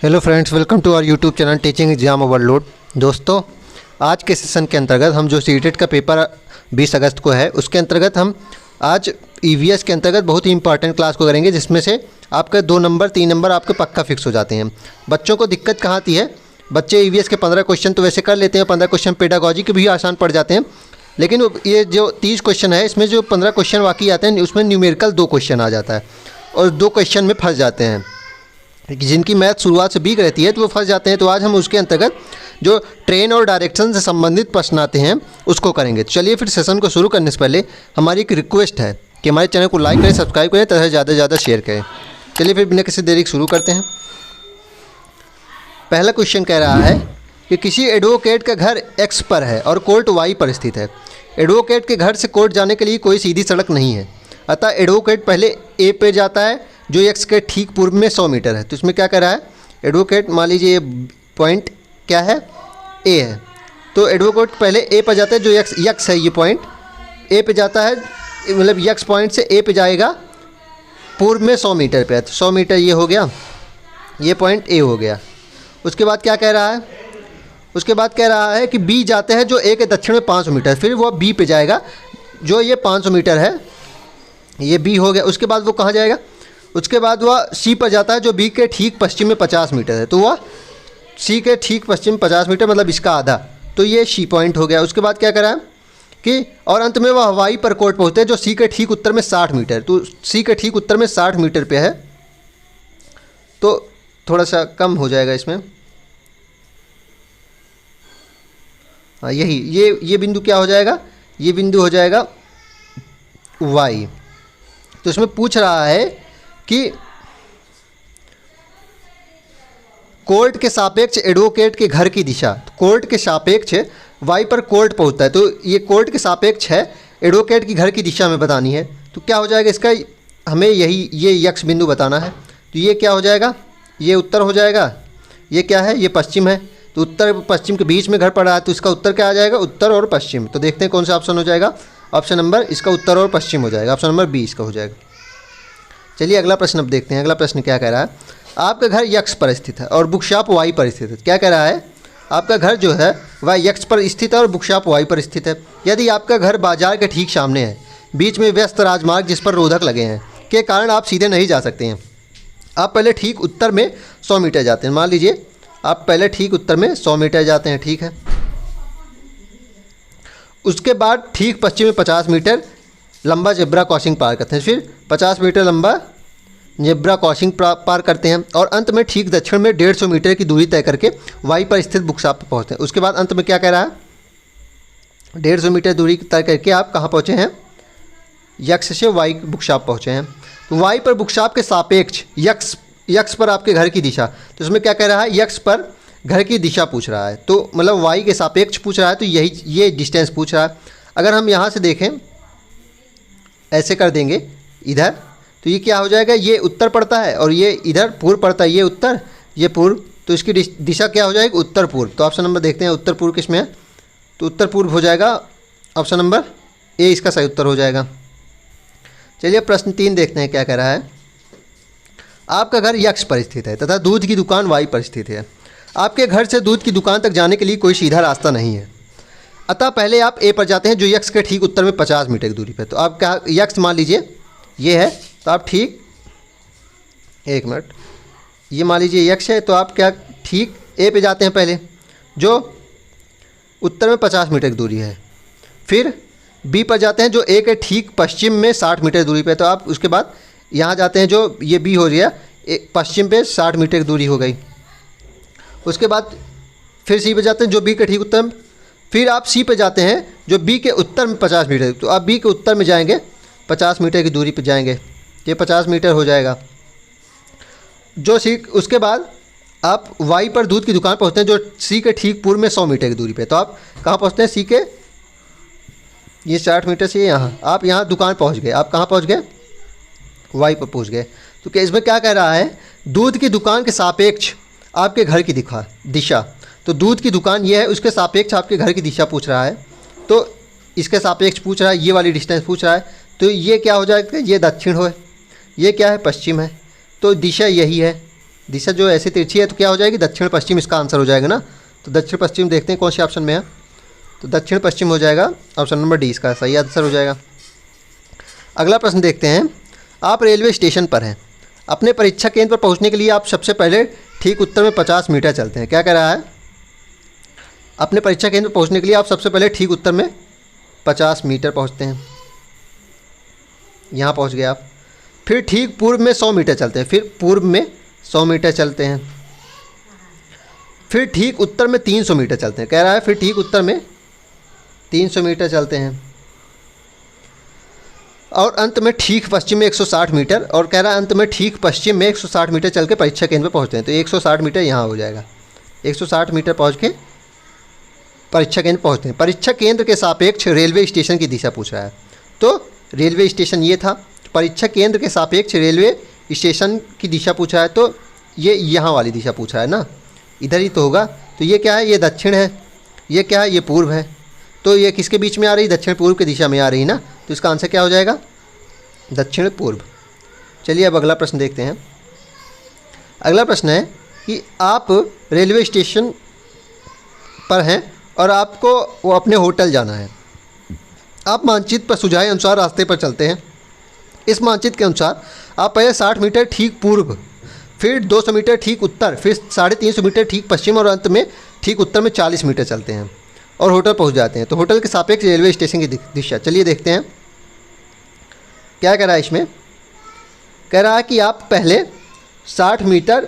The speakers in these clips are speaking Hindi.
Hello friends, welcome to our YouTube channel teaching exam overload. दोस्तों, आज के सेशन के अंतर्गत हम जो सीटेट का पेपर 20 अगस्त को है उसके अंतर्गत हम आज ईवीएस के अंतर्गत बहुत ही इंपॉर्टेंट क्लास को करेंगे, जिसमें से आपके 2 नंबर 3 नंबर आपके पक्का फिक्स हो जाते हैं। बच्चों को दिक्कत कहाँ आती है, बच्चे ईवीएस के 15 क्वेश्चन तो वैसे कर लेते हैं, 15 क्वेश्चन पेडागॉजी के भी आसान पड़ जाते हैं, लेकिन ये जो 30 क्वेश्चन है इसमें जो 15 क्वेश्चन वाकई आते हैं उसमें न्यूमेरिकल 2 क्वेश्चन आ जाता है और 2 क्वेश्चन में फंस जाते हैं। जिनकी मैथ शुरुआत से वीक रहती है तो वो फंस जाते हैं। तो आज हम उसके अंतर्गत जो ट्रेन और डायरेक्शन से संबंधित प्रश्न आते हैं उसको करेंगे। तो चलिए फिर सेशन को शुरू करने से पहले हमारी एक रिक्वेस्ट है कि हमारे चैनल को लाइक करें, सब्सक्राइब करें तथा ज़्यादा से ज़्यादा शेयर करें। चलिए फिर बिना किसी देरी शुरू करते हैं। पहला क्वेश्चन कह रहा है कि किसी एडवोकेट का घर एक्स पर है और कोर्ट वाई पर स्थित है। एडवोकेट के घर से कोर्ट जाने के लिए कोई सीधी सड़क नहीं है, अतः एडवोकेट पहले ए पे जाता है जो एक्स के ठीक पूर्व में 100 मीटर है। तो इसमें क्या कर रहा है, एडवोकेट मान लीजिए ये पॉइंट क्या है, ए है, तो एडवोकेट पहले ए पर जाता है जो यक्स है, ये पॉइंट ए पे जाता है, मतलब यक्स पॉइंट से ए पे जाएगा पूर्व में 100 मीटर पे है। तो 100 मीटर ये हो गया, ये पॉइंट ए हो गया। उसके बाद क्या कह रहा है, उसके बाद कह रहा है कि बी जाते हैं जो ए के दक्षिण में 500 मीटर, फिर वो बी पे जाएगा जो ये 500 मीटर है, ये बी हो गया। उसके बाद वो कहाँ जाएगा, उसके बाद वह सी पर जाता है जो बी के ठीक पश्चिम में 50 मीटर है, तो वह सी के ठीक पश्चिम 50 मीटर मतलब इसका आधा, तो ये सी पॉइंट हो गया। उसके बाद क्या करा कि और अंत में वह हवाई पर कोर्ट पहुँचते हैं जो सी के ठीक उत्तर में 60 मीटर, तो सी के ठीक उत्तर में 60 मीटर पे है, तो थोड़ा सा कम हो जाएगा इसमें। हाँ, यही ये बिंदु क्या हो जाएगा, ये बिंदु हो जाएगा वाई। तो इसमें पूछ रहा है कि कोर्ट के सापेक्ष एडवोकेट के घर की दिशा, कोर्ट के सापेक्ष वाई पर कोर्ट पहुंचता है, तो ये कोर्ट के सापेक्ष है, एडवोकेट की घर की दिशा में बतानी है। तो क्या हो जाएगा इसका, हमें यही ये यक्स बिंदु बताना है। तो ये क्या हो जाएगा, ये उत्तर हो जाएगा, ये क्या है, ये पश्चिम है, तो उत्तर पश्चिम के बीच में घर पड़ा है, तो इसका उत्तर क्या आ जाएगा, उत्तर और पश्चिम। तो देखते हैं कौन सा ऑप्शन हो जाएगा, ऑप्शन नंबर इसका उत्तर और पश्चिम हो जाएगा, ऑप्शन नंबर बी इसका हो जाएगा। चलिए अगला प्रश्न अब देखते हैं। अगला प्रश्न क्या कह रहा है, आपका घर यक्स पर स्थित है और बुक शॉप वाई पर स्थित है। क्या कह रहा है, आपका घर जो है वह यक्स पर स्थित है और बुक शॉप वाई पर स्थित है। यदि आपका घर बाजार के ठीक सामने है, बीच में व्यस्त राजमार्ग जिस पर रोधक लगे हैं के कारण आप सीधे नहीं जा सकते हैं, आप पहले ठीक उत्तर में 100 मीटर जाते हैं। मान लीजिए आप पहले ठीक उत्तर में 100 मीटर जाते हैं, ठीक है। उसके बाद ठीक पश्चिम में 50 मीटर लंबा जेब्रा क्रॉसिंग पार करते हैं, फिर 50 मीटर लंबा जेब्रा क्रॉसिंग पार करते हैं और अंत में ठीक दक्षिण में 150 मीटर की दूरी तय करके वाई पर स्थित बुक शॉप पर पहुँचते हैं। उसके बाद अंत में क्या कह रहा है, 150 मीटर दूरी तय करके आप कहाँ पहुँचे हैं, यक्स से वाई बुक शॉप पहुँचे हैं। तो वाई पर बुक शॉप के सापेक्ष यक्स पर आपके घर की दिशा, तो इसमें क्या कह रहा है, यक्स पर घर की दिशा पूछ रहा है, तो मतलब वाई के सापेक्ष पूछ रहा है, तो यही ये डिस्टेंस पूछ रहा है। अगर हम यहाँ से देखें, ऐसे कर देंगे इधर, तो ये क्या हो जाएगा, ये उत्तर पड़ता है और ये इधर पूर्व पड़ता है, ये उत्तर ये पूर्व, तो इसकी दिशा क्या हो जाएगी, उत्तर पूर्व। तो ऑप्शन नंबर देखते हैं उत्तर पूर्व किस में है, तो उत्तर पूर्व हो जाएगा, ऑप्शन नंबर ए इसका सही उत्तर हो जाएगा। चलिए प्रश्न 3 देखते हैं क्या कह रहा है, आपका घर यक्स पर स्थित है तथा दूध की दुकान वाई पर स्थित है। आपके घर से दूध की दुकान तक जाने के लिए कोई सीधा रास्ता नहीं है, अतः पहले आप ए पर जाते हैं जो यक्स के ठीक उत्तर में 50 मीटर की दूरी पर। तो आप क्या, यक्स मान लीजिए ये है, तो आप ठीक, एक मिनट, ये मान लीजिए यक्स है, तो आप क्या ठीक ए पे जाते हैं पहले जो उत्तर में 50 मीटर की दूरी है, फिर बी पर जाते हैं जो ए के ठीक पश्चिम में 60 मीटर दूरी पे, तो आप उसके बाद यहाँ जाते हैं जो ये बी हो गया, पश्चिम पे 60 मीटर की दूरी हो गई। उसके बाद फिर सी पे जाते हैं जो बी के ठीक उत्तर में, फिर आप सी पे जाते हैं जो बी के उत्तर में 50 मीटर, तो आप बी के उत्तर में जाएंगे 50 मीटर की दूरी पे जाएंगे, ये 50 मीटर हो जाएगा जो सी। उसके बाद आप वाई पर दूध की दुकान पहुंचते हैं जो सी के ठीक पूर्व में 100 मीटर की दूरी पे, तो आप कहाँ पहुंचते हैं, सी के ये 60 मीटर से यहाँ, आप यहाँ दुकान पहुँच गए, आप कहाँ पहुँच गए, वाई पर पहुँच गए। तो क्या इसमें क्या कह रहा है, दूध की दुकान के सापेक्ष आपके घर की दिशा, तो दूध की दुकान ये है, उसके सापेक्ष आपके घर की दिशा पूछ रहा है, तो इसके सापेक्ष पूछ रहा है, ये वाली डिस्टेंस पूछ रहा है, तो ये क्या हो जाएगा, ये दक्षिण हो, ये क्या है, पश्चिम है, तो दिशा यही है, दिशा जो ऐसे तिरछी है तो क्या हो जाएगी, दक्षिण पश्चिम इसका आंसर हो जाएगा ना। तो दक्षिण पश्चिम देखते हैं कौन से ऑप्शन में है। तो दक्षिण पश्चिम हो जाएगा, ऑप्शन नंबर डी इसका सही आंसर हो जाएगा। अगला प्रश्न देखते हैं। आप रेलवे स्टेशन पर हैं, अपने परीक्षा केंद्र पर पहुंचने के लिए आप सबसे पहले ठीक उत्तर में 50 मीटर चलते हैं। क्या कह रहा है, अपने परीक्षा केंद्र पर पहुंचने के लिए आप सबसे पहले ठीक उत्तर में 50 मीटर पहुंचते हैं। यहाँ पहुंच गए आप। फिर ठीक पूर्व में 100 मीटर चलते हैं, फिर पूर्व में 100 मीटर चलते हैं। फिर ठीक उत्तर में 300 मीटर चलते हैं। कह रहा है फिर ठीक उत्तर में 300 मीटर चलते हैं। और अंत में ठीक पश्चिम में 160 मीटर, और कह रहा है अंत में ठीक पश्चिम में 160 मीटर चल के परीक्षा केंद्र पर पहुँचते हैं। तो 160 मीटर यहाँ हो जाएगा, 160 मीटर पहुँच के परीक्षा केंद्र पहुँचते हैं। परीक्षा केंद्र के सापेक्ष रेलवे स्टेशन की दिशा पूछ रहा है। तो रेलवे स्टेशन ये था, परीक्षा केंद्र के सापेक्ष रेलवे स्टेशन की दिशा पूछा है, तो ये यहाँ वाली दिशा पूछा है ना, इधर ही तो होगा। तो ये क्या है, ये दक्षिण है, ये क्या है, ये पूर्व है। तो ये किसके बीच में आ रही, दक्षिण पूर्व की दिशा में आ रही ना। तो इसका आंसर क्या हो जाएगा, दक्षिण पूर्व। चलिए अब अगला प्रश्न देखते हैं। अगला प्रश्न है कि आप रेलवे स्टेशन पर हैं और आपको वो अपने होटल जाना है। आप मानचित्र पर सुझाए अनुसार रास्ते पर चलते हैं। इस मानचित्र के अनुसार आप पहले 60 मीटर ठीक पूर्व, फिर 200 मीटर ठीक उत्तर, फिर 350 मीटर ठीक पश्चिम और अंत में ठीक उत्तर में 40 मीटर चलते हैं और होटल पहुंच जाते हैं। तो होटल के सापेक्ष रेलवे स्टेशन की दिशा, चलिए देखते हैं क्या कह रहा है इसमें। कह रहा है कि आप पहले 60 मीटर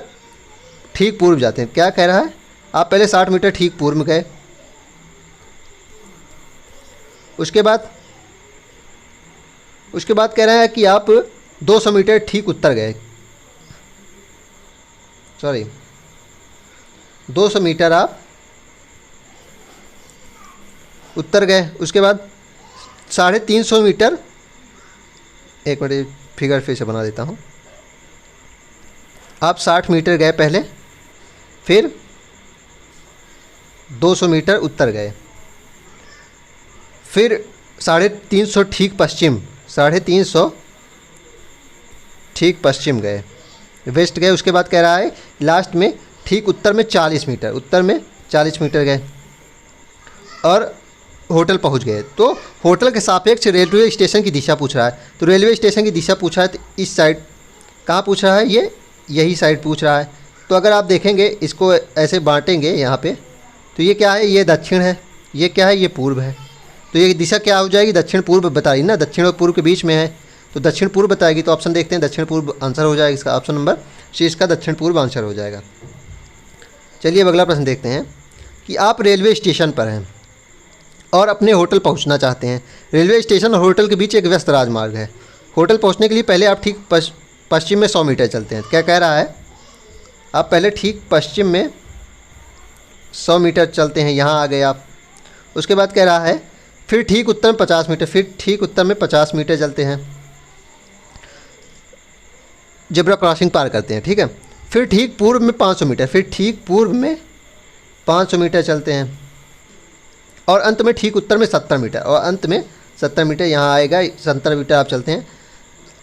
ठीक पूर्व जाते हैं। क्या कह रहा है, आप पहले 60 मीटर ठीक पूर्व में गए, उसके बाद कह रहा है कि आप 200 मीटर ठीक उत्तर गए, 200 मीटर आप उत्तर गए। उसके बाद 350 मीटर, एक मिनट फिगर फिर से बना देता हूँ। आप 60 मीटर गए पहले, फिर 200 मीटर उत्तर गए, फिर 350 ठीक पश्चिम, 350 ठीक पश्चिम गए, वेस्ट गए। उसके बाद कह रहा है लास्ट में ठीक उत्तर में 40 मीटर, उत्तर में 40 मीटर गए और होटल पहुंच गए। तो होटल के सापेक्ष रेलवे स्टेशन की दिशा पूछ रहा है। तो रेलवे स्टेशन की दिशा पूछा है, तो इस साइड कहाँ पूछ रहा है, ये यही साइड पूछ रहा है। तो अगर आप देखेंगे इसको ऐसे बांटेंगे यहाँ पे, तो ये क्या है, ये दक्षिण है, ये क्या है, ये पूर्व है। तो ये दिशा क्या हो जाएगी, दक्षिण पूर्व बता रही ना, दक्षिण और पूर्व के बीच में है, तो दक्षिण पूर्व बताएगी। तो ऑप्शन देखते हैं, दक्षिण पूर्व आंसर हो जाएगा इसका, ऑप्शन नंबर सी इसका दक्षिण पूर्व आंसर हो जाएगा। चलिए अब अगला प्रश्न देखते हैं कि आप रेलवे स्टेशन पर हैं और अपने होटल पहुंचना चाहते हैं। रेलवे स्टेशन और होटल के बीच एक व्यस्त राजमार्ग है। होटल पहुंचने के लिए पहले आप ठीक पश्चिम में 100 मीटर चलते हैं। क्या कह रहा है, आप पहले ठीक पश्चिम में 100 मीटर चलते हैं, यहाँ आ गए आप। उसके बाद कह रहा है फिर ठीक उत्तर में 50 मीटर, फिर ठीक उत्तर में 50 मीटर चलते हैं, जेब्रा क्रॉसिंग पार करते हैं, ठीक है। फिर ठीक पूर्व में 500 मीटर, फिर ठीक पूर्व में 500 मीटर चलते हैं और अंत में ठीक उत्तर में 70 मीटर, और अंत में 70 मीटर यहाँ आएगा, 70 मीटर आप चलते हैं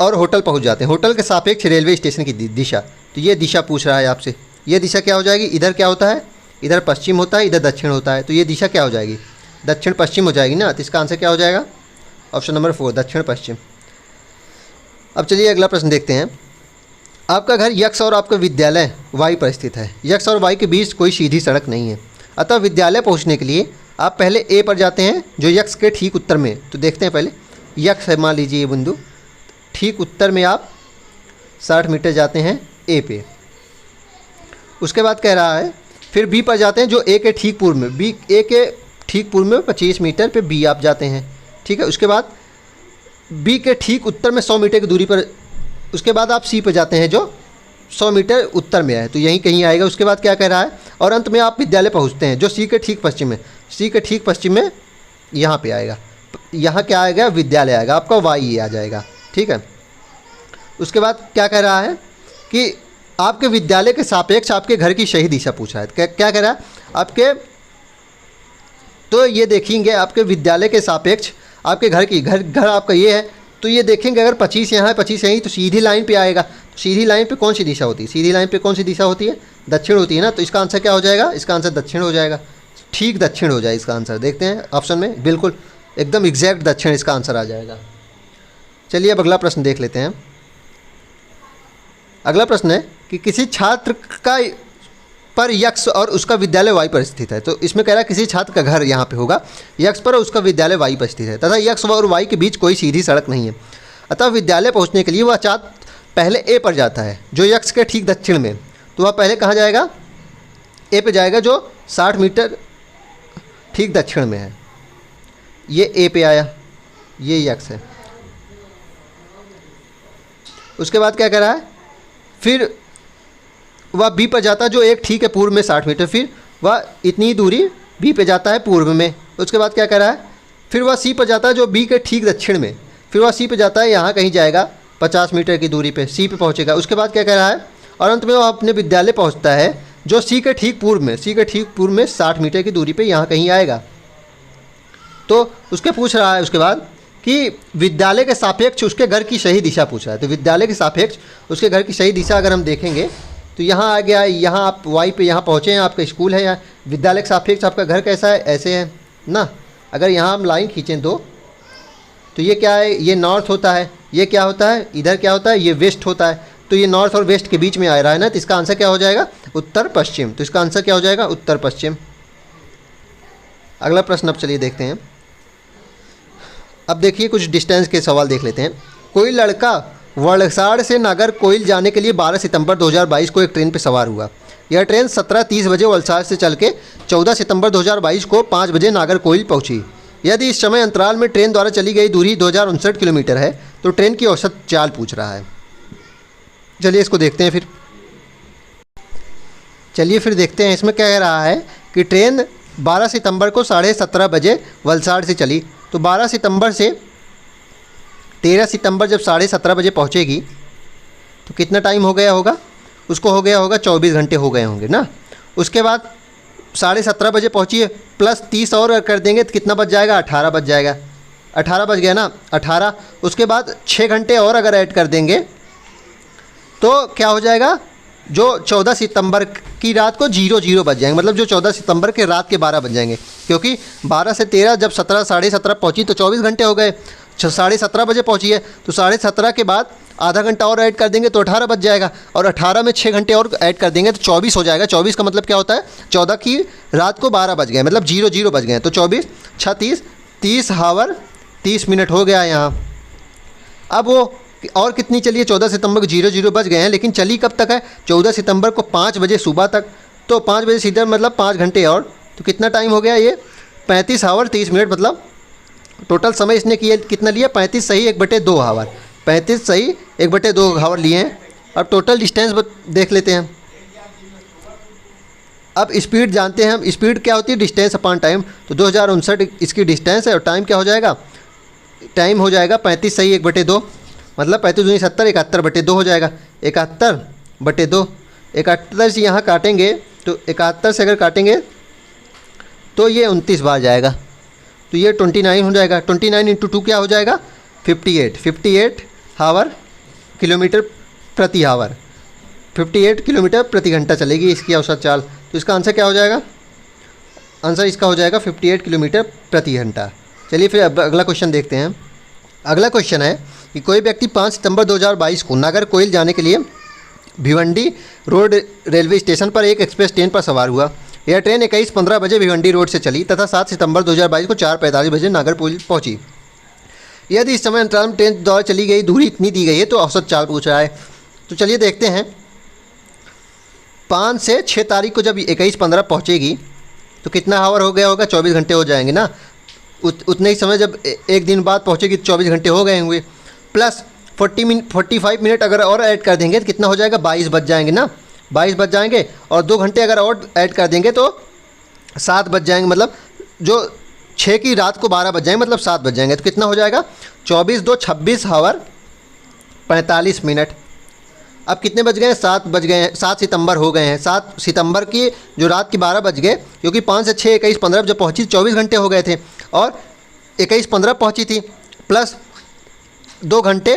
और होटल पहुँच जाते हैं। होटल के सापेक्ष रेलवे स्टेशन की दिशा, तो ये दिशा पूछ रहा है आपसे। ये दिशा क्या हो जाएगी, इधर क्या होता है, इधर पश्चिम होता है, इधर दक्षिण होता है, तो ये दिशा क्या हो जाएगी, दक्षिण पश्चिम हो जाएगी ना। तो इसका आंसर क्या हो जाएगा, ऑप्शन नंबर 4 दक्षिण पश्चिम। अब चलिए अगला प्रश्न देखते हैं। आपका घर यक्स और आपका विद्यालय वाई पर स्थित है। यक्स और वाई के बीच कोई सीधी सड़क नहीं है, अतः विद्यालय पहुंचने के लिए आप पहले ए पर जाते हैं जो यक्स के ठीक उत्तर में। तो देखते हैं पहले, यक्स है मान लीजिए ये बिंदु, ठीक उत्तर में आप 60 मीटर जाते हैं ए पे। उसके बाद कह रहा है फिर बी पर जाते हैं जो ए के ठीक पूर्व में, बी ए के ठीक पूर्व में 25 मीटर पे बी आप जाते हैं, ठीक है। उसके बाद बी के ठीक उत्तर में 100 मीटर की दूरी पर, उसके बाद आप सी पर जाते हैं जो 100 मीटर उत्तर में है, तो यहीं कहीं आएगा। उसके बाद क्या कह रहा है, और अंत में आप विद्यालय पहुंचते हैं जो सी के ठीक पश्चिम में, सी के ठीक पश्चिम में यहाँ पे आएगा, यहाँ क्या आएगा, विद्यालय आएगा, आपका वाई आ जाएगा, ठीक है। उसके बाद क्या कह रहा है कि आपके विद्यालय के सापेक्ष आपके घर की सही दिशा पूछा है। क्या कह रहा है आपके, तो ये देखेंगे आपके विद्यालय के सापेक्ष आपके घर की, घर आपका ये है, तो ये देखेंगे अगर 25 यहाँ है 25 यहीं, तो सीधी लाइन पे आएगा, सीधी लाइन पे कौन सी दिशा होती है? सीधी लाइन पे कौन सी दिशा होती है? दक्षिण होती है ना। तो इसका आंसर क्या हो जाएगा? इसका आंसर दक्षिण हो जाएगा, ठीक दक्षिण हो जाए इसका आंसर। देखते हैं ऑप्शन में, बिल्कुल एकदम एग्जैक्ट दक्षिण इसका आंसर आ जाएगा। चलिए अब अगला प्रश्न देख लेते हैं। अगला प्रश्न है कि किसी छात्र का पर यक्ष और उसका विद्यालय वाई पर स्थित है। तो इसमें कह रहा है किसी छात्र का घर यहाँ पे होगा यक्ष पर और उसका विद्यालय वाई पर स्थित है तथा यक्ष और वाई के बीच कोई सीधी सड़क नहीं है। अतः विद्यालय पहुँचने के लिए वह छात्र पहले ए पर जाता है जो यक्ष के ठीक दक्षिण में। तो वह पहले कहाँ जाएगा? ए पे जाएगा जो 60 मीटर ठीक दक्षिण में है। ये ए पे आया, ये यक्ष है। उसके बाद क्या कह रहा है? फिर वह बी पर जाता है जो एक ठीक है पूर्व में 60 मीटर। फिर वह इतनी दूरी बी पे जाता है पूर्व में। उसके बाद क्या कह रहा है? फिर वह सी पर जाता है जो बी के ठीक दक्षिण में। फिर वह सी पे जाता है, यहाँ कहीं जाएगा 50 मीटर की दूरी पे सी पे पहुँचेगा। उसके बाद क्या कह रहा है? और अंत में वह अपने विद्यालय पहुँचता है जो सी के ठीक पूर्व में, सी के ठीक पूर्व में 60 मीटर की दूरी पे यहाँ कहीं आएगा। तो उसके पूछ रहा है उसके बाद कि विद्यालय के सापेक्ष उसके घर की सही दिशा पूछ रहा है। तो विद्यालय के सापेक्ष उसके घर की सही दिशा अगर हम देखेंगे तो यहाँ आ गया, यहाँ आप वाई पे यहाँ पहुँचे हैं, आपका स्कूल है, या विद्यालय के सापेक्ष आपका घर कैसा है? ऐसे है ना। अगर यहाँ हम लाइन खींचें दो तो ये क्या है? ये नॉर्थ होता है। ये क्या होता है? इधर क्या होता है? ये वेस्ट होता है। तो ये नॉर्थ और वेस्ट के बीच में आ रहा है ना। तो इसका आंसर क्या हो जाएगा? उत्तर पश्चिम। तो इसका आंसर क्या हो जाएगा? उत्तर पश्चिम। अगला प्रश्न अब चलिए देखते हैं। अब देखिए कुछ डिस्टेंस के सवाल देख लेते हैं। कोई लड़का वलसाड़ से नागरकोइल जाने के लिए 12 सितंबर 2022 को एक ट्रेन पर सवार हुआ। यह ट्रेन 17:30 बजे वलसाड़ से चल के 14 सितंबर 2022 को 5 बजे नागरकोइल पहुंची। यदि इस समय अंतराल में ट्रेन द्वारा चली गई दूरी 2059 किलोमीटर है तो ट्रेन की औसत चाल पूछ रहा है। चलिए इसको देखते हैं फिर। चलिए फिर देखते हैं इसमें क्या कह रहा है कि ट्रेन 12 सितंबर को 17:30 बजे वलसाड़ से चली। तो 12 सितंबर से 13 सितंबर जब 17:30 बजे पहुंचेगी तो कितना टाइम हो गया होगा? उसको हो गया होगा 24 घंटे हो गए होंगे ना। उसके बाद 17:30 बजे पहुंची है, प्लस 30 और कर देंगे तो कितना बच जाएगा? 18 बच जाएगा। 18 बच गया ना, 18। उसके बाद 6 घंटे और अगर ऐड कर देंगे तो क्या हो जाएगा? जो 14 सितंबर की रात को 00 बज जाएंगे, मतलब जो 14 सितंबर के रात के 12 बज जाएंगे, क्योंकि 12 से 13 जब 17:30 पहुंची तो 24 घंटे हो गए। 17:30 बजे पहुंची है तो 17:30 के बाद आधा घंटा और ऐड कर देंगे तो 18 बज जाएगा, और 18 में 6 घंटे और ऐड कर देंगे तो 24 हो जाएगा। 24 का मतलब क्या होता है? 14 की रात को 12 बज गए, मतलब 00 बज गए। तो 24 6 30 हावर 30 मिनट हो गया यहाँ। अब वो और कितनी चलिए? 14 सितंबर को 00 बज गए हैं, लेकिन चली कब तक है? 14 सितंबर को 5 बजे सुबह तक। तो 5 बजे सीधे मतलब 5 घंटे और, तो कितना टाइम हो गया? ये 35 हावर 30 मिनट, मतलब टोटल समय इसने किया कितना लिया? 35 सही 1/2 हावर। 35 सही 1/2 हावर लिए हैं। अब टोटल डिस्टेंस देख लेते हैं। अब स्पीड जानते हैं हम, स्पीड क्या होती है? Distance upon time. तो 2059 इसकी डिस्टेंस है और टाइम क्या हो जाएगा? टाइम हो जाएगा 35 सही 1/2, मतलब 35 दूनी 70, 71/2 हो जाएगा। 71/2, 71 से यहाँ काटेंगे तो 71 से अगर काटेंगे तो ये 29 बार जाएगा, तो ये 29 हो जाएगा। 29 × 2 क्या हो जाएगा? 58 हावर किलोमीटर प्रति हावर, 58 किलोमीटर प्रति घंटा चलेगी इसकी औसत चाल। तो इसका आंसर क्या हो जाएगा? आंसर इसका हो जाएगा 58 किलोमीटर प्रति घंटा। चलिए फिर अगला क्वेश्चन देखते हैं। अगला क्वेश्चन है कि कोई व्यक्ति 5 सितंबर 2022 को नागरकोइल जाने के लिए भिवंडी रोड रेलवे स्टेशन पर एक एक्सप्रेस ट्रेन पर सवार हुआ। यह ट्रेन 21:15 बजे भिवंडी रोड से चली तथा 7 सितंबर 2022 को 4:45 बजे नागरकोइल पहुंची। यदि इस समय अंतराल में ट्रेन द्वारा चली गई दूरी इतनी दी गई है तो औसत चाल पूछ रहा है। तो चलिए देखते हैं। 5 से 6 तारीख को जब 21:15 पहुँचेगी तो कितना हावर हो गया होगा? 24 घंटे हो जाएंगे ना। उतने ही समय जब एक दिन बाद पहुँचेगी तो 24 घंटे हो गए होंगे, प्लस 45 मिनट अगर और ऐड कर देंगे तो कितना हो जाएगा? 22 बज जाएंगे ना, 22 बज जाएंगे। और 2 घंटे अगर और ऐड कर देंगे तो 7 बज जाएंगे, मतलब जो 6 की रात को 12 बज जाएंगे, मतलब 7 बज जाएंगे। तो कितना हो जाएगा? 24 2 26 हावर 45 मिनट। अब कितने बज गए हैं? 7 बज गए हैं, 7 सितंबर हो गए हैं। 7 सितंबर की जो रात की 12 बज गए, क्योंकि 5 से 6 21:15 जब पहुंची 24 घंटे हो गए थे, और 21:15 पहुंची थी, प्लस 2 घंटे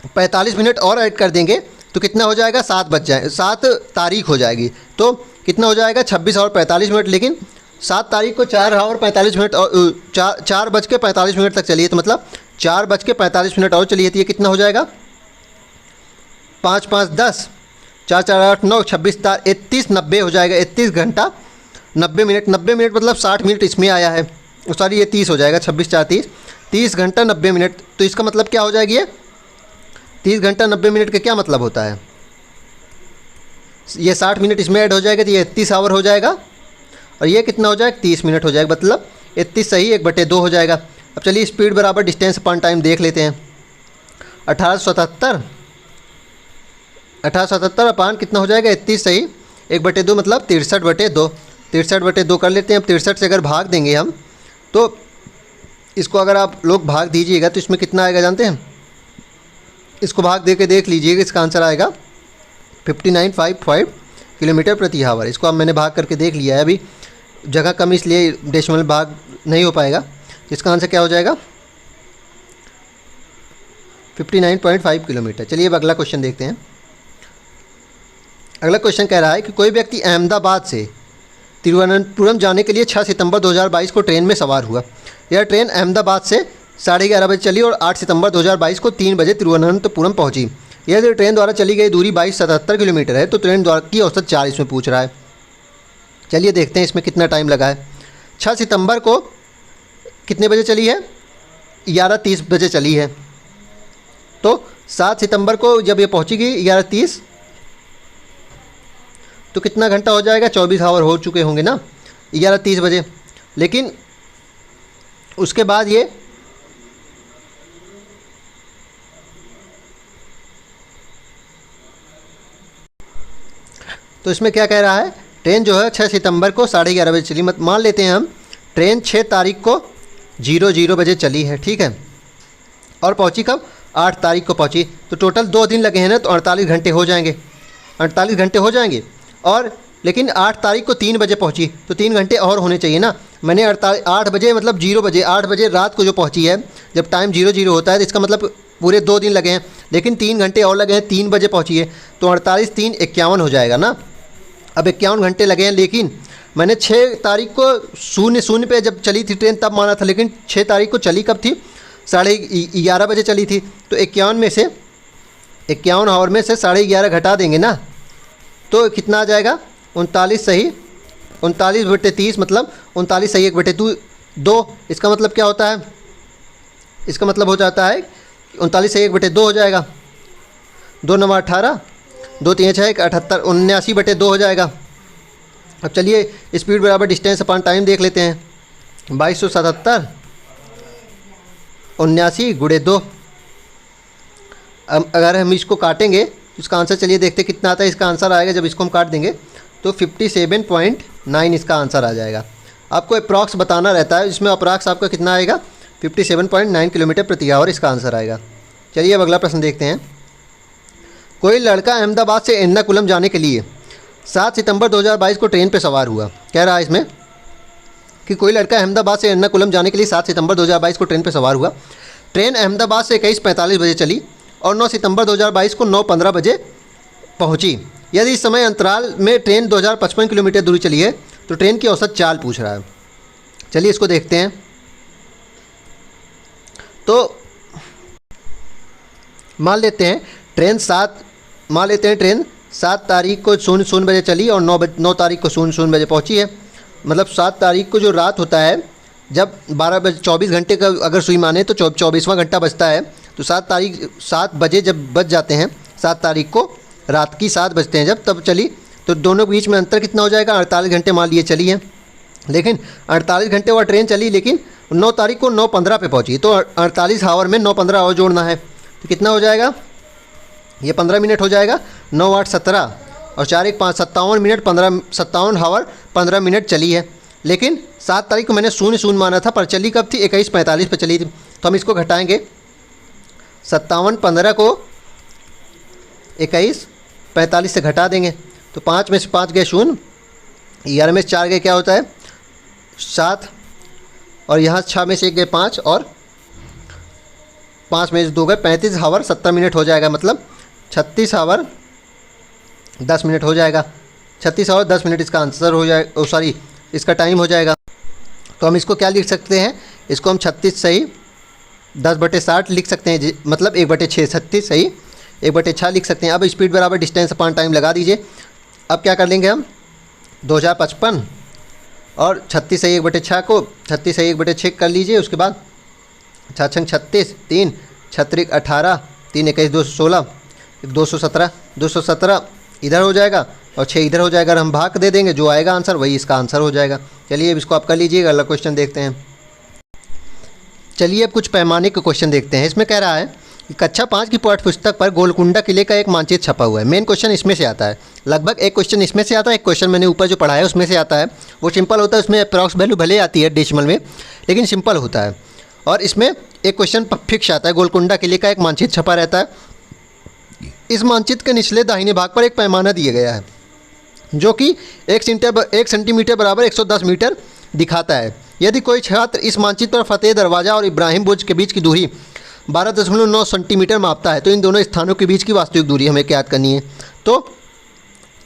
45 मिनट और ऐड कर देंगे तो कितना हो जाएगा, 7 बज जाए, 7 तारीख हो जाएगी। तो कितना हो जाएगा, 26 और 45 मिनट। लेकिन 7 तारीख को 4 और 45 मिनट और 4 बज के 45 मिनट तक चलिए, तो मतलब 4 बज के 45 मिनट और चलिए, तो ये कितना हो जाएगा, 5 5 10, 4 4 8 9, 26 31 90 हो जाएगा। 31 घंटा 90 मिनट, 90 मिनट मतलब 60 मिनट इसमें आया है, सॉरी ये 30 हो जाएगा, 26 4 30, 30 घंटा 90 मिनट। तो इसका मतलब क्या हो जाएगी, ये 30 घंटा 90 मिनट का क्या मतलब होता है, ये 60 मिनट इसमें ऐड हो जाएगा, तो ये 31 आवर हो जाएगा। और ये कितना हो जाएगा, 30 मिनट हो जाएगा, मतलब 31 सही 1/2 हो जाएगा। अब चलिए स्पीड बराबर डिस्टेंस अपॉन टाइम देख लेते हैं। 1877 अपान कितना हो जाएगा, 31 सही 1/2 मतलब 63/2, 63/2 कर लेते हैं। अब 63 से अगर भाग देंगे हम, तो इसको अगर आप लोग भाग दीजिएगा तो इसमें कितना आएगा जानते हैं, इसको भाग दे के देख लीजिएगा, इसका आंसर आएगा 5955 किलोमीटर प्रति आवर। इसको अब मैंने भाग करके देख लिया है, अभी जगह कम इसलिए डेसिमल भाग नहीं हो पाएगा। इसका आंसर क्या हो जाएगा, 59.5 किलोमीटर। चलिए अब अगला क्वेश्चन देखते हैं। अगला क्वेश्चन कह रहा है कि कोई व्यक्ति अहमदाबाद से तिरुवनंतपुरम जाने के लिए 6 सितंबर 2022 को ट्रेन में सवार हुआ। यह ट्रेन अहमदाबाद से 11:30 बजे चली और 8 सितंबर 2022 को 3 बजे तिरुवनंतपुरम पहुंची। यह ट्रेन द्वारा चली गई दूरी 2277 किलोमीटर है। तो ट्रेन द्वारा की औसत 4 इसमें पूछ रहा है। चलिए देखते हैं इसमें कितना टाइम लगा है। 6 सितंबर को कितने बजे चली है, 11:30 बजे चली है। तो 7 सितंबर को जब ये पहुँचेगी 11:30, तो कितना घंटा हो जाएगा, 24 आवर हो चुके होंगे ना 11:30 बजे। लेकिन उसके बाद ये तो इसमें क्या कह रहा है, ट्रेन जो है 6 सितंबर को 11:30 बजे चली। मत मान लेते हैं हम ट्रेन 6 तारीख को 00 बजे चली है, ठीक है, और पहुंची कब, 8 तारीख को पहुंची। तो टोटल 2 दिन लगे हैं ना, तो 48 घंटे हो जाएंगे, 48 घंटे हो जाएंगे। और लेकिन 8 तारीख को 3 बजे पहुंची, तो 3 घंटे और होने चाहिए ना। मैंने 8 बजे मतलब 0 बजे 8 बजे रात को जो पहुंची है, जब टाइम 00 होता है, तो इसका मतलब पूरे 2 दिन लगे हैं। लेकिन 3 घंटे और लगे हैं, 3 बजे पहुंची है, तो 48 3 51 हो जाएगा ना। अब 51 घंटे लगे हैं। लेकिन मैंने 6 तारीख को 00 पे जब चली थी ट्रेन तब माना था, लेकिन 6 तारीख को चली कब थी, 11:30 बजे चली थी। तो 51 में से 51 आवर में से 11:30 घटा देंगे ना, तो कितना आ जाएगा, 39 सही 39/30 मतलब 39 सही 1/2। इसका मतलब क्या होता है, इसका मतलब हो जाता है 39 सही 1/2 हो जाएगा। 2 9 18, 2 3 6 78, 79/2 हो जाएगा। अब चलिए स्पीड बराबर डिस्टेंस अपॉन टाइम देख लेते हैं। 2277 79 × 2। अब अगर हम इसको काटेंगे तो इसका आंसर चलिए देखते हैं कितना आता है। इसका आंसर आएगा, जब इसको हम काट देंगे तो 57.9 इसका आंसर आ जाएगा। आपको अप्रॉक्स बताना रहता है, इसमें अप्रॉक्स आपका कितना आएगा, 57.9 किलोमीटर प्रति आवर इसका आंसर आएगा। चलिए अब अगला प्रश्न देखते हैं। कोई लड़का अहमदाबाद से एर्नाकुलम जाने के लिए 7 सितंबर 2022 को ट्रेन पर सवार हुआ। कह रहा है इसमें कि कोई लड़का अहमदाबाद से एर्नाकुलम जाने के लिए 7 सितंबर 2022 को ट्रेन पर सवार हुआ। ट्रेन अहमदाबाद से 21:45 बजे चली और 9 सितंबर 2022 को 9:15 बजे पहुंची। यदि इस समय अंतराल में ट्रेन 2055 किलोमीटर दूरी चली है, तो ट्रेन की औसत चाल पूछ रहा है। चलिए इसको देखते हैं। तो मान लेते हैं ट्रेन 7 तारीख को 00 बजे चली और 9 तारीख को 00 बजे पहुंची है। मतलब 7 तारीख को जो रात होता है, जब 12 बजे 24 घंटे का अगर सुई माने तो 24वां घंटा बजता है। तो 7 बजे जब बज जाते हैं, 7 तारीख को रात की 7 बजते हैं जब, तब चली, तो दोनों के बीच में अंतर कितना हो जाएगा, 48 घंटे मान लिए चली है। लेकिन 48 घंटे वह ट्रेन चली, लेकिन 9 तारीख को 9:15 पे पहुंची। तो 48 आवर में 9:15 और जोड़ना है, तो कितना हो जाएगा, ये 15 मिनट हो जाएगा। 9 8 17 और 4 1 5 57 मिनट, 57 आवर 15 मिनट चली है। लेकिन 7 तारीख को मैंने 00 माना था, पर चली कब थी, 21:45 पर चली थी। तो हम इसको घटाएंगे, 57 15 को 21:45 से घटा देंगे, तो 5 में से 5 गए 0, 11 में से 4 गए क्या होता है 7, और यहाँ 6 में से 1 गए 5, और 5 में से 2 गए 35 हावर 70 मिनट हो जाएगा, मतलब 36 हावर 10 मिनट हो जाएगा। 36 हावर 10 मिनट इसका आंसर हो जाएगा, सॉरी इसका टाइम हो जाएगा। तो हम इसको क्या लिख सकते हैं, इसको हम 36 सही 10/60 लिख सकते हैं, मतलब 1/6 36 सही 1/6 लिख सकते हैं। अब स्पीड बराबर डिस्टेंस अपॉन टाइम लगा दीजिए। अब क्या कर लेंगे हम 2055 और 36 सही 1/6 को 36 सही 1/6 कर लीजिए। उसके बाद 6 छंग 36 3 छत्रिक 18 3 21 216 217 217 इधर हो जाएगा और 6 इधर हो जाएगा। और हम भाग दे देंगे, जो आएगा आंसर वही इसका आंसर हो जाएगा। चलिए अब इसको आप कर लीजिएगा। अगला क्वेश्चन देखते हैं। चलिए अब कुछ पैमाने के क्वेश्चन देखते हैं। इसमें कह रहा है कि कक्षा 5 की पाठ्य पुस्तक पर गोलकुंडा किले का एक मानचित्र छपा हुआ है। मेन क्वेश्चन इसमें से आता है, लगभग एक क्वेश्चन इसमें से आता है, एक क्वेश्चन मैंने ऊपर जो पढ़ा है उसमें से आता है। वो सिंपल होता है, उसमें अप्रॉक्स वैल्यू भले आती है डेसिमल में, लेकिन सिंपल होता है। और इसमें एक क्वेश्चन फिक्स आता है, गोलकुंडा किले का एक मानचित्र छपा रहता है। इस मानचित्र के निचले दाहिने भाग पर एक पैमाना दिया गया है जो कि 1 सेंटीमीटर बराबर 110 मीटर दिखाता है। यदि कोई छात्र इस मानचित्र पर फतेह दरवाज़ा और इब्राहिम बुर्ज के बीच की दूरी 12.9 सेंटीमीटर मापता है तो इन दोनों स्थानों के बीच की वास्तविक दूरी हमें ज्ञात करनी है। तो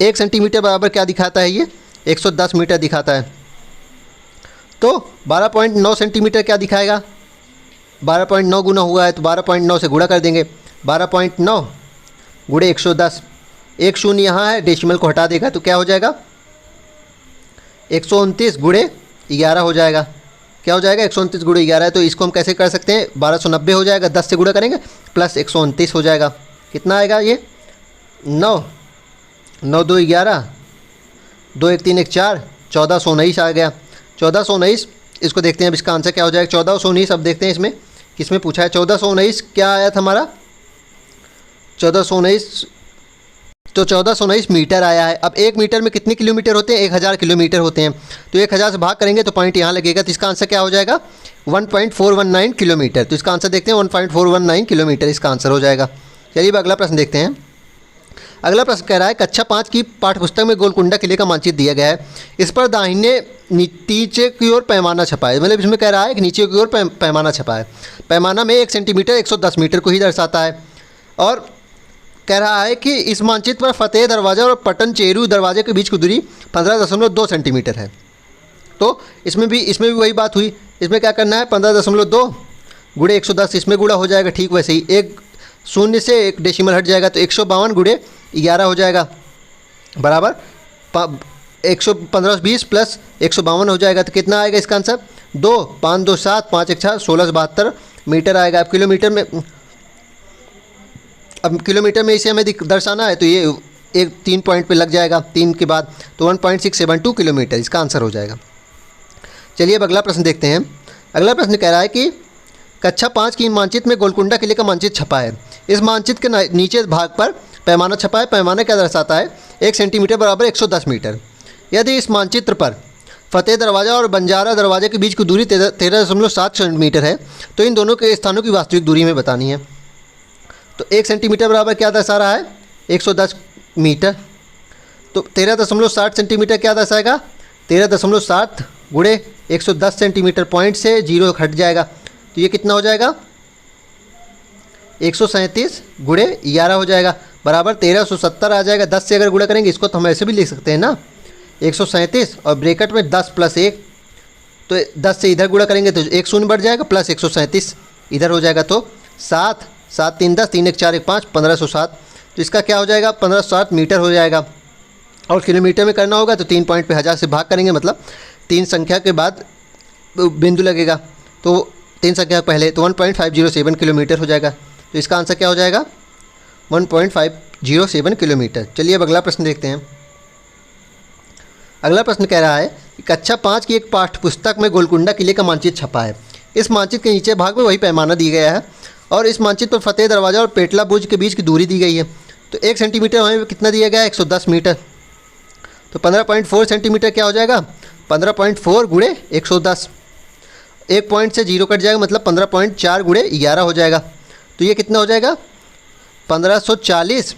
1 सेंटीमीटर बराबर क्या दिखाता है, ये 110 मीटर दिखाता है। तो 12.9 सेंटीमीटर क्या दिखाएगा, 12.9 गुना हुआ है तो 12.9 से गुणा कर देंगे। 12.9 गुणे 110, एक शून्य यहाँ है, डेसिमल को हटा देगा तो क्या हो जाएगा 129 गुणे 11 हो जाएगा। क्या हो जाएगा 129 गुणे 11 है। तो इसको हम कैसे कर सकते हैं, 1290 हो जाएगा, 10 से गुणा करेंगे प्लस 129 हो जाएगा। कितना आएगा ये 9 9 2 11 2 1 3 1 4 1419 आ गया। 1419 इसको देखते हैं अब इसका आंसर क्या हो जाएगा। 1419 अब देखते हैं इसमें किसमें पूछा है। 1419 क्या आया था हमारा 1419, तो 1419 मीटर आया है। अब 1 मीटर में कितने किलोमीटर होते हैं, 1000 किलोमीटर होते हैं। तो 1000 से भाग करेंगे तो पॉइंट यहाँ लगेगा, तो इसका आंसर क्या हो जाएगा 1.419 किलोमीटर। तो इसका आंसर देखते हैं 1.419 किलोमीटर इसका आंसर हो जाएगा। चलिए अब अगला प्रश्न देखते हैं। अगला प्रश्न कह रहा है कक्षा 5 की पाठ्यपुस्तक में गोलकुंडा किले का मानचित्र दिया गया है। इस पर दाहिने नीचे की ओर पैमाना छपा है, मतलब इसमें कह रहा है कि नीचे की ओर पैमाना छपा है। पैमाना में 1 सेंटीमीटर 110 मीटर को ही दर्शाता है। और कह रहा है कि इस मानचित्र पर फतेह दरवाज़ा और पटन चेरू दरवाजे के बीच की दूरी 15.2 सेंटीमीटर है। तो इसमें भी वही बात हुई। इसमें क्या करना है 15.2 गुणे 110, इसमें गुणा हो जाएगा। ठीक वैसे ही एक शून्य से एक डेसिमल हट जाएगा तो 152 गुणे 11 हो जाएगा बराबर 1520 प्लस 152 हो जाएगा। तो कितना आएगा इसका आंसर 2 5 2 7 5 1 4 1672 मीटर आएगा। अब किलोमीटर में इसे हमें दर्शाना है तो ये एक 3 पॉइंट पे लग जाएगा 3 के बाद, तो 1672 किलोमीटर इसका आंसर हो जाएगा। चलिए अब अगला प्रश्न देखते हैं। अगला प्रश्न कह रहा है कि कक्षा 5 की मानचित्र में गोलकुंडा किले का मानचित्र छपा है। इस मानचित्र के नीचे भाग पर पैमाना छपा है। पैमाना क्या दर्शाता है 1 सेंटीमीटर बराबर 110 मीटर। यदि इस मानचित्र पर फतेह दरवाज़ा और बंजारा दरवाजे के बीच की दूरी 13.7 सेंटीमीटर है तो इन दोनों के स्थानों की वास्तविक दूरी हमें बतानी है। तो 1 सेंटीमीटर बराबर क्या दर्शा रहा है 110 मीटर, तो 13.7 सेंटीमीटर क्या दर्शाएगा 13.7 गुणे 110 सेंटीमीटर, पॉइंट से 0 हट जाएगा तो ये कितना हो जाएगा 137 गुणे 11 हो जाएगा बराबर 1370 आ जाएगा। 10 से अगर गुणा करेंगे इसको तो हम ऐसे भी लिख सकते हैं ना 137 और ब्रैकेट में 10 प्लस 1, तो 10 से इधर गुणा करेंगे तो 1 शून्य बढ़ जाएगा प्लस 137 इधर हो जाएगा। तो 7 7 3 10 3 1 4 1 5 1507, तो इसका क्या हो जाएगा 1507 मीटर हो जाएगा। और किलोमीटर में करना होगा तो 3 पॉइंट पे 1000 से भाग करेंगे, मतलब 3 संख्या के बाद बिंदु लगेगा तो 3 संख्या पहले, तो 1.507 किलोमीटर हो जाएगा। तो इसका आंसर क्या हो जाएगा 1.507 किलोमीटर। चलिए अब अगला प्रश्न देखते हैं। अगला प्रश्न कह रहा है कि कक्षा 5 की एक पाठ्यपुस्तक में गोलकुंडा किले का मानचित्र छपा है। इस मानचित्र के नीचे भाग में वही पैमाना दिया गया है और इस मानचित्र पर फतेह दरवाज़ा और पेटला बुर्ज के बीच की दूरी दी गई है। तो 1 सेंटीमीटर हमें कितना दिया गया है 110 मीटर, तो 15.4 सेंटीमीटर क्या हो जाएगा 15.4 गुणे 110, एक पॉइंट से 0 कट जाएगा मतलब 15.4 गुणे 11 हो जाएगा। तो ये कितना हो जाएगा 1540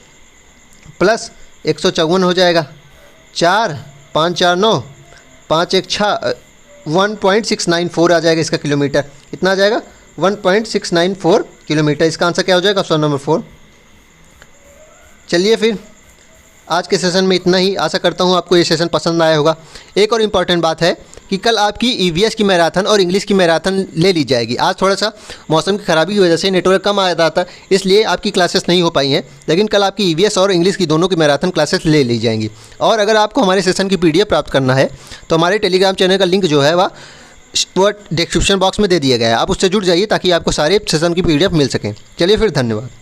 प्लस 154 हो जाएगा, 4 5 4 9 5 1 6 1.694 आ जाएगा इसका किलोमीटर। कितना आ जाएगा 1.694 किलोमीटर। इसका आंसर क्या हो जाएगा? Option number 4। चलिए फिर आज के सेशन में इतना ही। आशा करता हूँ आपको ये सेशन पसंद आया होगा। एक और इम्पॉर्टेंट बात है कि कल आपकी ईवीएस की मैराथन और इंग्लिश की मैराथन ले ली जाएगी। आज थोड़ा सा मौसम की ख़राबी की वजह से नेटवर्क कम आ रहा था, इसलिए आपकी क्लासेस नहीं हो पाई हैं, लेकिन कल आपकी ईवीएस और इंग्लिश की दोनों की मैराथन क्लासेस ले ली जाएंगी। और अगर आपको हमारे सेशन की पीडीएफ प्राप्त करना है तो हमारे टेलीग्राम चैनल का लिंक जो है वो डिस्क्रिप्शन बॉक्स में दे दिया गया है। आप उससे जुड़ जाइए ताकि आपको सारे सेशन की पीडीएफ मिल सकें। चलिए फिर, धन्यवाद।